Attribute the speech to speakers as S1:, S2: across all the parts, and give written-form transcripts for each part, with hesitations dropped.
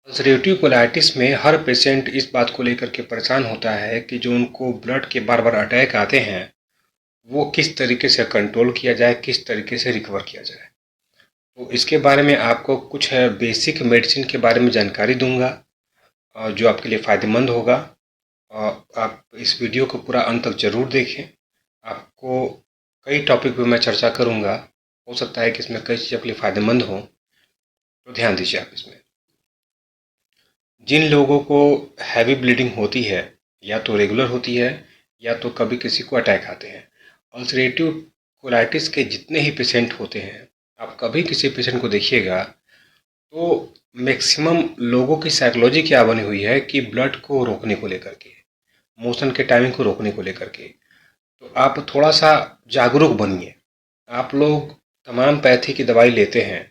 S1: Ulcerative colitis में हर patient इस बात को लेकर के परेशान होता है कि जो उनको ब्लड के बार बार अटैक आते हैं वो किस तरीके से कंट्रोल किया जाए, किस तरीके से रिकवर किया जाए। तो इसके बारे में आपको कुछ बेसिक मेडिसिन के बारे में जानकारी दूंगा जो आपके लिए फ़ायदेमंद होगा। आप इस वीडियो को पूरा अंत तक ज़रूर देखें। आपको कई टॉपिक पे मैं चर्चा करूंगा, हो सकता है कि इसमें कई चीज़ आपके लिए फ़ायदेमंद हो, तो ध्यान दीजिए आप इसमें। जिन लोगों को हैवी ब्लीडिंग होती है, या तो रेगुलर होती है या तो कभी किसी को अटैक आते हैं। अल्सरेटिव कोलाइटिस के जितने ही पेशेंट होते हैं, आप कभी किसी पेशेंट को देखिएगा तो मैक्सिमम लोगों की साइकोलॉजी क्या बनी हुई है कि ब्लड को रोकने को लेकर के, मोशन के टाइमिंग को रोकने को लेकर के। तो आप थोड़ा सा जागरूक बनिए। आप लोग तमाम पैथी की दवाई लेते हैं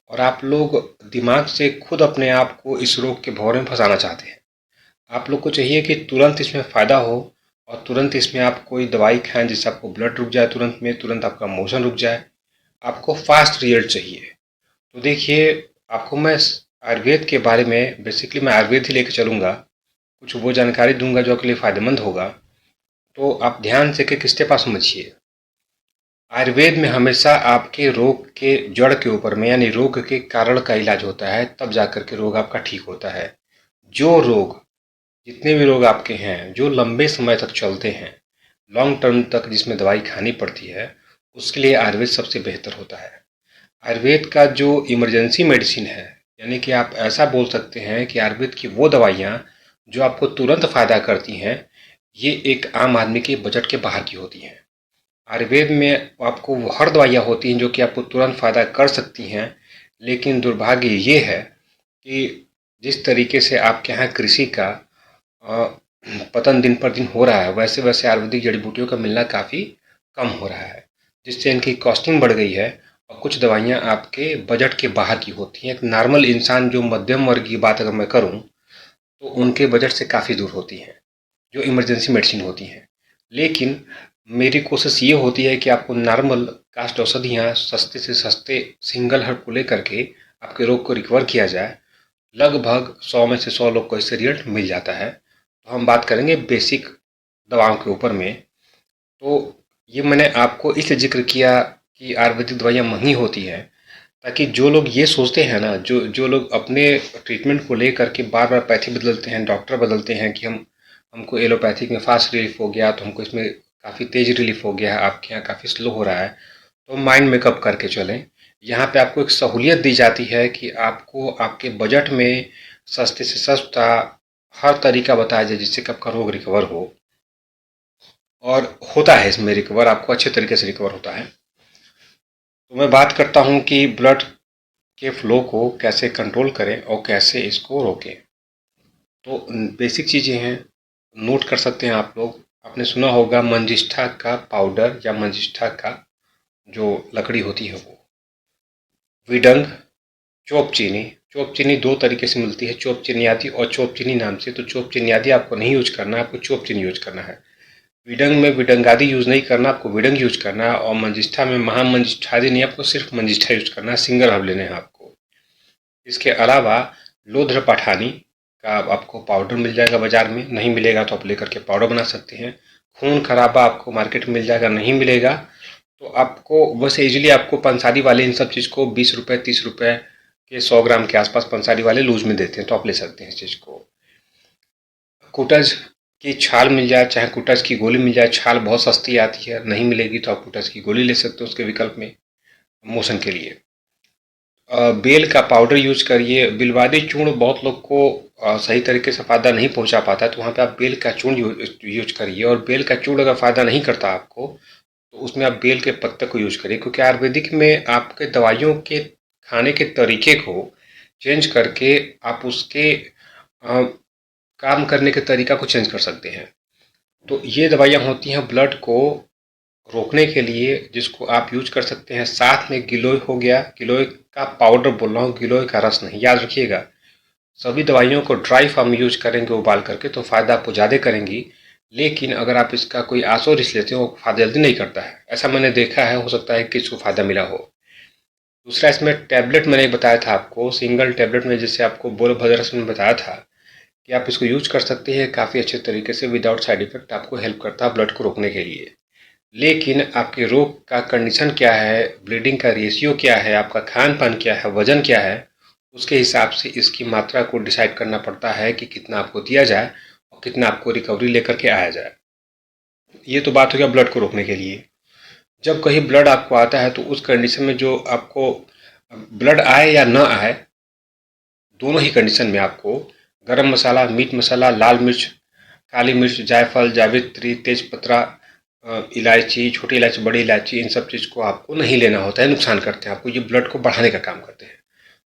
S1: और आप लोग दिमाग से खुद अपने आप को इस रोग के भंवरे में फंसाना चाहते हैं। आप लोग को चाहिए कि तुरंत इसमें फ़ायदा हो और तुरंत इसमें आप कोई दवाई खाएं जिससे आपको ब्लड रुक जाए, तुरंत में तुरंत आपका मोशन रुक जाए। आपको फास्ट रिजल्ट चाहिए। तो देखिए, आपको मैं आयुर्वेद के बारे में बेसिकली मैं आयुर्वेद ही लेकर चलूँगा, कुछ वो जानकारी दूंगा जो आपके लिए फ़ायदेमंद होगा। तो आप ध्यान से एक स्टेप आप समझिए। आयुर्वेद में हमेशा आपके रोग के जड़ के ऊपर में, यानी रोग के कारण का इलाज होता है, तब जाकर के रोग आपका ठीक होता है। जो रोग, जितने भी रोग आपके हैं जो लंबे समय तक चलते हैं, लॉन्ग टर्म तक जिसमें दवाई खानी पड़ती है, उसके लिए आयुर्वेद सबसे बेहतर होता है। आयुर्वेद का जो इमरजेंसी मेडिसिन है, यानी कि आप ऐसा बोल सकते हैं कि आयुर्वेद की वो दवाइयाँ जो आपको तुरंत फ़ायदा करती हैं, ये एक आम आदमी के बजट के बाहर की होती हैं। आयुर्वेद में आपको वो हर दवाइयाँ होती हैं जो कि आपको तुरंत फ़ायदा कर सकती हैं, लेकिन दुर्भाग्य ये है कि जिस तरीके से आपके यहाँ कृषि का पतन दिन पर दिन हो रहा है, वैसे वैसे आयुर्वेदिक जड़ी बूटियों का मिलना काफ़ी कम हो रहा है, जिससे इनकी कॉस्टिंग बढ़ गई है और कुछ दवाइयाँ आपके बजट के बाहर की होती हैं। एक नॉर्मल इंसान, जो मध्यम वर्ग की बात अगर मैं करूँ, तो उनके बजट से काफ़ी दूर होती हैं, जो इमरजेंसी मेडिसिन होती हैं। लेकिन मेरी कोशिश ये होती है कि आपको नॉर्मल कास्ट औषधियाँ सस्ते से सस्ते सिंगल हर्ब को लेकर के आपके रोग को रिकवर किया जाए। लगभग 100 में से 100 लोग को इससे रिजल्ट मिल जाता है। तो हम बात करेंगे बेसिक दवाओं के ऊपर में। तो ये मैंने आपको इसलिए जिक्र किया कि आयुर्वेदिक दवाइयाँ महंगी होती हैं, ताकि जो लोग ये सोचते हैं ना, जो जो लोग अपने ट्रीटमेंट को लेकर के बार बार पैथी बदलते हैं, डॉक्टर बदलते हैं कि हमको एलोपैथिक में फास्ट रिलीफ हो गया, तो हमको इसमें काफ़ी तेज़ रिलीफ हो गया है, आपके यहाँ काफ़ी स्लो हो रहा है, तो माइंड मेकअप करके चलें। यहाँ पे आपको एक सहूलियत दी जाती है कि आपको आपके बजट में सस्ते से सस्ता हर तरीका बताया जाए जिससे कि आपका रोग रिकवर हो, और होता है इसमें रिकवर, आपको अच्छे तरीके से रिकवर होता है। तो मैं बात करता हूँ कि ब्लड के फ्लो को कैसे कंट्रोल करें और कैसे इसको रोकें। तो बेसिक चीज़ें हैं, नोट कर सकते हैं आप लोग। आपने सुना होगा मंजिष्ठा का पाउडर या मंजिष्ठा का जो लकड़ी होती है वो, विडंग, चोप चीनी। चोप चीनी दो तरीके से मिलती है, चोप चिनियादी और चोप चीनी नाम से। तो चोप चिनियादी आपको नहीं यूज करना है, आपको चोप चीनी यूज करना है। विडंग में विडंगादी यूज़ नहीं करना, आपको विडंग यूज करना है। और मंजिष्ठा में महामंजिष्ठादी नहीं, आपको सिर्फ मंजिष्ठा यूज करना है, सिंगल हर्ब लेने हैं आपको। इसके अलावा लोध्र पठानी का आपको पाउडर मिल जाएगा बाज़ार में, नहीं मिलेगा तो आप लेकर के पाउडर बना सकते हैं। खून खराबा आपको मार्केट में मिल जाएगा, नहीं मिलेगा तो आपको वैसे इजीली आपको पंसारी वाले इन सब चीज़ को 20 रुपये 30 रुपये के 100 ग्राम के आसपास पंसारी वाले लूज में देते हैं, तो आप ले सकते हैं इस चीज़ को। कुटज की छाल मिल जाए, चाहे कुटज की गोली मिल जाए, छाल बहुत सस्ती आती है, नहीं मिलेगी तो आप कुटज की गोली ले सकते हो उसके विकल्प में, मोशन के लिए। बेल का पाउडर यूज करिए। बिलवादी चूर्ण बहुत लोग को सही तरीके से फ़ायदा नहीं पहुंचा पाता, तो वहाँ पे आप बेल का चूर्ण यूज करिए। और बेल का चूर्ण अगर फ़ायदा नहीं करता आपको, तो उसमें आप बेल के पत्ते को यूज करिए, क्योंकि आयुर्वेदिक में आपके दवाइयों के खाने के तरीके को चेंज करके आप उसके काम करने के तरीका को चेंज कर सकते हैं। तो ये दवाइयाँ होती हैं ब्लड को रोकने के लिए, जिसको आप यूज कर सकते हैं। साथ में गिलोय हो गया, गिलोय का पाउडर बोल रहा हूँ, गिलोय का रस नहीं, याद रखिएगा। सभी दवाइयों को ड्राई फॉर्म में यूज करेंगे उबाल करके तो फ़ायदा आपको ज़्यादा करेंगी, लेकिन अगर आप इसका कोई आसो रिस लेते हो वो फ़ायदा जल्दी नहीं करता है। ऐसा मैंने देखा है, हो सकता है कि इसको फ़ायदा मिला हो। दूसरा इसमें टैबलेट मैंने एक बताया था आपको, सिंगल टैबलेट में जैसे आपको बोरोभद्रस में बताया था कि आप इसको यूज कर सकते हैं काफ़ी अच्छे तरीके से विदाउट साइड इफ़ेक्ट, आपको हेल्प करता है ब्लड को रोकने के लिए। लेकिन आपके रोग का कंडीशन क्या है, ब्लीडिंग का रेशियो क्या है, आपका खान-पान क्या है, वज़न क्या है, उसके हिसाब से इसकी मात्रा को डिसाइड करना पड़ता है कि कितना आपको दिया जाए और कितना आपको रिकवरी लेकर के आया जाए। ये तो बात हो गया ब्लड को रोकने के लिए। जब कहीं ब्लड आपको आता है तो उस कंडीशन में जो आपको ब्लड आए या ना आए, दोनों ही कंडीशन में आपको गरम मसाला, मीट मसाला, लाल मिर्च, काली मिर्च, जायफल, जावित्री, तेजपत्ता, इलायची, छोटी इलायची, बड़ी इलायची, इन सब चीज़ को आपको नहीं लेना होता है, नुकसान करते हैं आपको, ये ब्लड को बढ़ाने का काम करते हैं।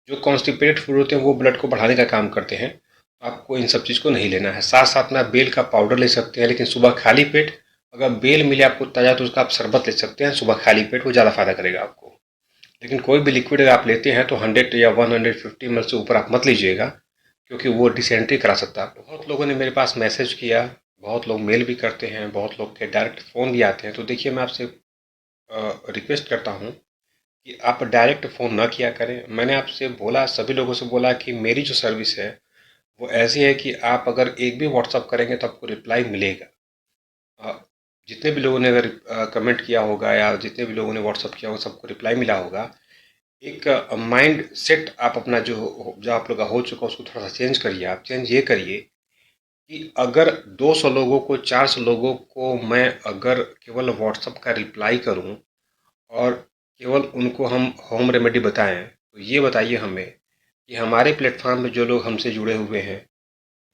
S1: जो कॉन्स्टिपेटेड फूड होते हैं वो ब्लड को बढ़ाने का काम करते हैं, तो आपको इन सब चीज़ को नहीं लेना है। साथ साथ में आप बेल का पाउडर ले सकते हैं, लेकिन सुबह खाली पेट, अगर बेल मिले आपको ताज़ा तो उसका आप शरबत ले सकते हैं सुबह खाली पेट, वो ज़्यादा फायदा करेगा आपको। लेकिन कोई भी लिक्विड अगर आप लेते हैं तो 100 या 150 ml से ऊपर आप मत लीजिएगा, क्योंकि वो डिसेंट्री करा सकता है आपको। बहुत लोगों ने मेरे पास मैसेज किया, बहुत लोग मेल भी करते हैं, बहुत लोग के डायरेक्ट फ़ोन भी आते हैं। तो देखिए, मैं आपसे रिक्वेस्ट करता हूँ कि आप डायरेक्ट फ़ोन ना किया करें। मैंने आपसे बोला, सभी लोगों से बोला कि मेरी जो सर्विस है वो ऐसी है कि आप अगर एक भी व्हाट्सअप करेंगे तो आपको रिप्लाई मिलेगा। जितने भी लोगों ने अगर कमेंट किया होगा या जितने भी लोगों ने व्हाट्सअप किया होगा सबको रिप्लाई मिला होगा। एक माइंड सेट आप अपना जो आप लोग का हो चुका है उसको थोड़ा सा चेंज करिए। आप चेंज ये करिए कि अगर 200 लोगों को, 400 लोगों को मैं अगर केवल व्हाट्सअप का रिप्लाई करूं और केवल उनको हम होम रेमेडी बताएं, तो ये बताइए हमें कि हमारे प्लेटफॉर्म में जो लोग हमसे जुड़े हुए हैं,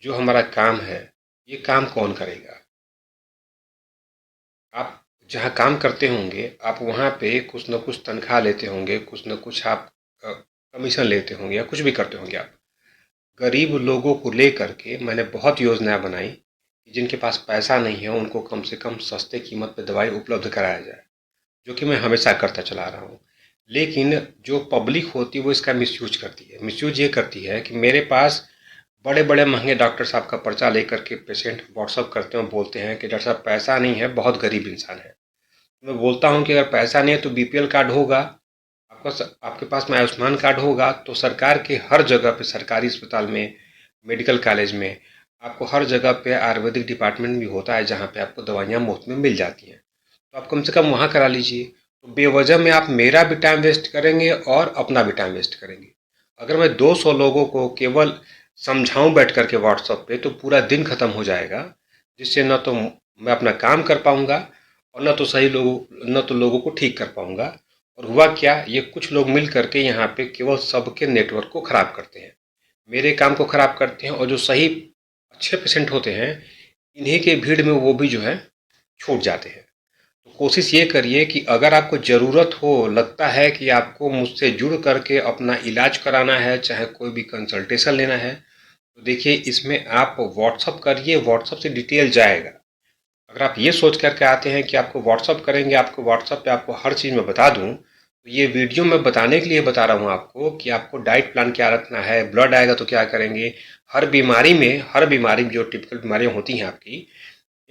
S1: जो हमारा काम है, ये काम कौन करेगा? आप जहाँ काम करते होंगे, आप वहाँ पे कुछ न कुछ तनख्वाह लेते होंगे, कुछ न कुछ आप कमीशन लेते होंगे या कुछ भी करते होंगे आप। गरीब लोगों को लेकर के मैंने बहुत योजनाएं बनाई कि जिनके पास पैसा नहीं है उनको कम से कम सस्ते कीमत पे दवाई उपलब्ध कराया जाए, जो कि मैं हमेशा करता चला रहा हूँ। लेकिन जो पब्लिक होती है वो इसका मिसयूज करती है। मिसयूज ये करती है कि मेरे पास बड़े बड़े महंगे डॉक्टर साहब का पर्चा लेकर के पेशेंट व्हाट्सअप करते हैं, बोलते हैं कि डॉक्टर साहब पैसा नहीं है, बहुत गरीब इंसान है। मैं बोलता हूँ कि अगर पैसा नहीं है तो बीपीएल कार्ड होगा, आपके पास में आयुष्मान कार्ड होगा, तो सरकार के हर जगह पे, सरकारी अस्पताल में, मेडिकल कॉलेज में, आपको हर जगह पे आयुर्वेदिक डिपार्टमेंट भी होता है जहाँ पे आपको दवाइयाँ मुफ्त में मिल जाती हैं। तो आप कम से कम वहाँ करा लीजिए। तो बेवजह में आप मेरा भी टाइम वेस्ट करेंगे और अपना भी टाइम वेस्ट करेंगे। अगर मैं 200 लोगों को केवल समझाऊं बैठ करके व्हाट्सएप पे, तो पूरा दिन खत्म हो जाएगा, जिससे न तो मैं अपना काम कर पाऊंगा और न तो लोगों को ठीक कर पाऊंगा। और हुआ क्या, ये कुछ लोग मिल करके यहाँ पे केवल सबके नेटवर्क को ख़राब करते हैं, मेरे काम को ख़राब करते हैं, और जो सही अच्छे पेशेंट होते हैं इन्हीं के भीड़ में वो भी जो है छूट जाते हैं। तो कोशिश ये करिए कि अगर आपको ज़रूरत हो, लगता है कि आपको मुझसे जुड़ करके अपना इलाज कराना है, चाहे कोई भी कंसल्टेशन लेना है, तो देखिए इसमें आप व्हाट्सअप करिए, व्हाट्सअप से डिटेल जाएगा। अगर आप ये सोच करके आते हैं कि आपको व्हाट्सअप करेंगे, आपको व्हाट्सअप पे आपको हर चीज़ मैं बता दूं, तो ये वीडियो मैं बताने के लिए बता रहा हूँ आपको कि आपको डाइट प्लान क्या रखना है, ब्लड आएगा तो क्या करेंगे, हर बीमारी में जो टिपिकल बीमारियाँ होती हैं आपकी,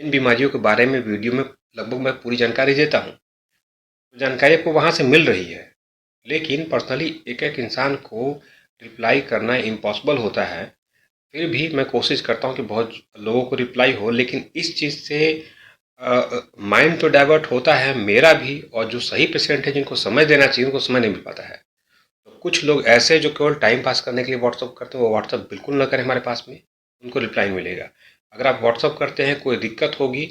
S1: इन बीमारियों के बारे में वीडियो में लगभग मैं पूरी जानकारी देता हूँ। तो जानकारी आपको वहाँ से मिल रही है। लेकिन पर्सनली एक एक इंसान को रिप्लाई करना इम्पॉसिबल होता है। फिर भी मैं कोशिश करता हूँ कि बहुत लोगों को रिप्लाई हो, लेकिन इस चीज़ से माइंड तो डाइवर्ट होता है मेरा भी, और जो सही पेशेंट है जिनको समय देना चाहिए उनको समय नहीं मिल पाता है। तो कुछ लोग ऐसे जो केवल टाइम पास करने के लिए व्हाट्सअप करते हैं, वो व्हाट्सअप बिल्कुल ना करें हमारे पास में, उनको रिप्लाई मिलेगा। अगर आप व्हाट्सअप करते हैं, कोई दिक्कत होगी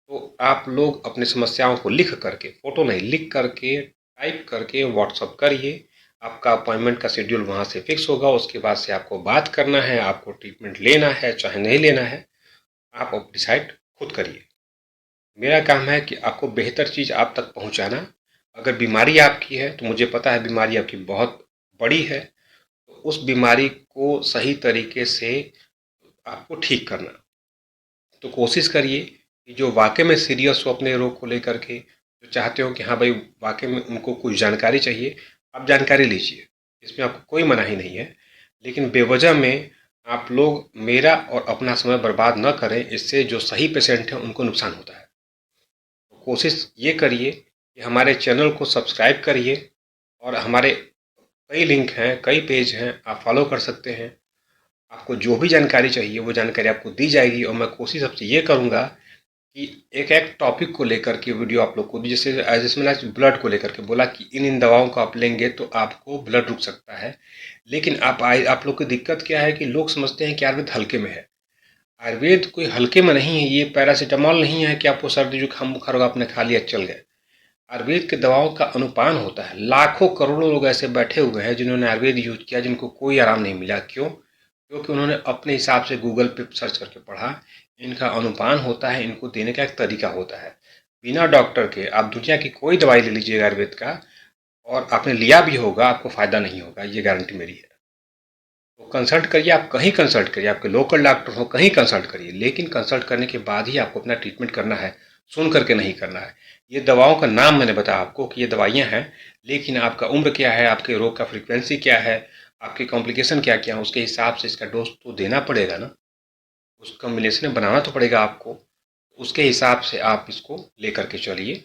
S1: तो आप लोग अपनी समस्याओं को लिख करके, फ़ोटो नहीं, लिख करके टाइप करके व्हाट्सअप करिए। आपका अपॉइंटमेंट का शेड्यूल वहाँ से फिक्स होगा। उसके बाद से आपको बात करना है, आपको ट्रीटमेंट लेना है चाहे नहीं लेना है, आप अब डिसाइड खुद करिए। मेरा काम है कि आपको बेहतर चीज़ आप तक पहुंचाना। अगर बीमारी आपकी है तो मुझे पता है बीमारी आपकी बहुत बड़ी है, तो उस बीमारी को सही तरीके से आपको ठीक करना। तो कोशिश करिए कि जो वाकई में सीरियस हो अपने रोग को लेकर के, जो चाहते हो कि हाँ भाई वाकई में उनको कुछ जानकारी चाहिए, आप जानकारी लीजिए, इसमें आपको कोई मनाही नहीं है। लेकिन बेवजह में आप लोग मेरा और अपना समय बर्बाद न करें, इससे जो सही पेशेंट हैं उनको नुकसान होता है। तो कोशिश ये करिए कि हमारे चैनल को सब्सक्राइब करिए और हमारे कई लिंक हैं, कई पेज हैं, आप फॉलो कर सकते हैं। आपको जो भी जानकारी चाहिए वो जानकारी आपको दी जाएगी और मैं कोशिश आपसे ये करूँगा कि एक एक टॉपिक को लेकर के वीडियो आप लोग को, जैसे जैसे मैंने आज ब्लड को लेकर के बोला कि इन इन दवाओं को आप लेंगे तो आपको ब्लड रुक सकता है। लेकिन आप लोग की दिक्कत क्या है कि लोग समझते हैं कि आयुर्वेद हल्के में है। आयुर्वेद कोई हल्के में नहीं है। ये पैरासीटामॉल नहीं है कि आपको सर्दी जुकाम बुखार होगा आपने खा लिया चल गए। आयुर्वेद के दवाओं का अनुपान होता है। लाखों करोड़ों लोग ऐसे बैठे हुए हैं जिन्होंने आयुर्वेद यूज किया, जिनको कोई आराम नहीं मिला। क्यों? क्योंकि उन्होंने अपने हिसाब से गूगल पे सर्च करके पढ़ा। इनका अनुपान होता है, इनको देने का एक तरीका होता है। बिना डॉक्टर के आप दुनिया की कोई दवाई ले लीजिएगा आयुर्वेद का, और आपने लिया भी होगा, आपको फ़ायदा नहीं होगा, ये गारंटी मेरी है। तो कंसल्ट करिए, आप कहीं कंसल्ट करिए, आपके लोकल डॉक्टर हो कहीं कंसल्ट करिए, लेकिन कंसल्ट करने के बाद ही आपको अपना ट्रीटमेंट करना है, सुन करके नहीं करना है। ये दवाओं का नाम मैंने बताया आपको कि ये दवाइयाँ हैं, लेकिन आपका उम्र क्या है, आपके रोग का फ्रीक्वेंसी क्या है, आपके कॉम्प्लिकेशन क्या क्या है, उसके हिसाब से इसका डोज तो देना पड़ेगा ना। उस कॉम्बिनेशन बनाना तो पड़ेगा आपको। उसके हिसाब से आप इसको लेकर के चलिए।